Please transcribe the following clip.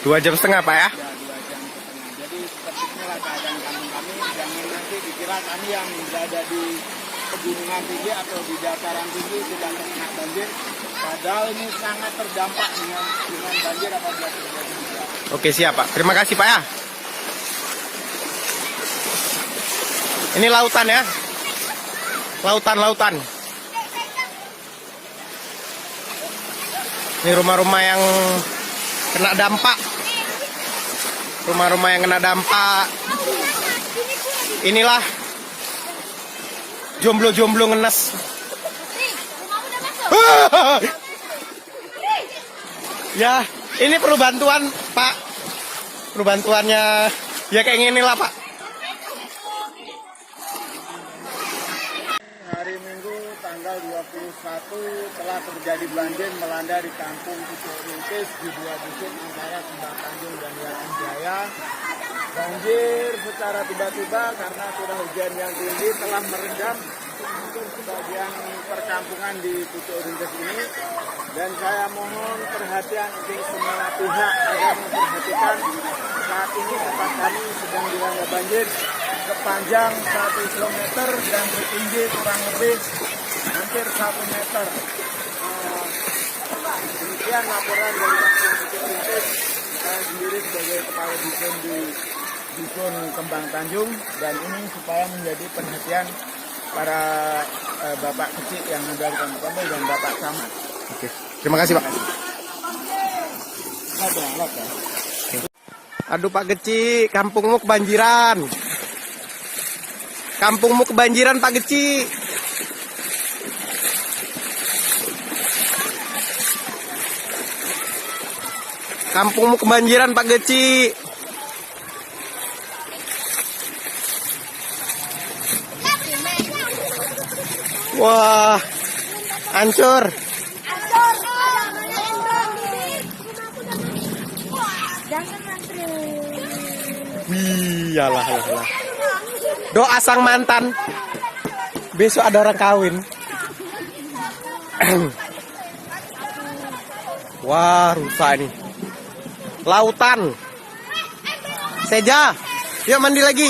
2,5 jam Pak ya? Ya, 2 jam setengah. Jadi seperti inilah keadaan kampung kami. Jangan nanti dikira kami yang berada di pegunungan tinggi atau di dataran tinggi tidak terkena banjir. Padahal ini sangat terdampak dengan banjir apabila terjadi hujan. Oke siap Pak. Terima kasih Pak ya. Ini lautan ya. Lautan. Ini rumah-rumah yang kena dampak. Rumah-rumah yang kena dampak. Inilah jomblo-jomblo ngenes. Ya, ini perlu bantuan, Pak. Perlu bantuannya. Ya kayak gini lah, Pak. Hari Minggu tanggal 21 telah terjadi banjir melanda di kampung Pucuk Rintis di 2 dusun antara Kembang Tanjung dan Yakin Jaya. Banjir secara tiba-tiba karena curah hujan yang tinggi telah merendam sebagian perkampungan di Pucuk Rintis ini, dan saya mohon perhatian untuk semua pihak agar memperhatikan saat ini tempat kami sedang dilanda banjir sepanjang 1 km dan bertinggi kurang lebih hampir 1 meter. Demikian laporan dari Kampung Pucuk Rintis. Saya sendiri sebagai kepala dusun di dusun Kembang Tanjung, dan ini supaya menjadi perhatian para bapak kecil yang ada di kampung kami dan bapak camat. Oke. Terima kasih, Pak. Aduh Pak Geci, kampungmu kebanjiran. Kampungmu kebanjiran Pak Geci. Kampungmu kebanjiran Pak Geci. Wah, hancur. Wih, alah. Doa sang mantan. Besok ada orang kawin. Wah, rusak ini. Lautan. Seja, yuk mandi lagi.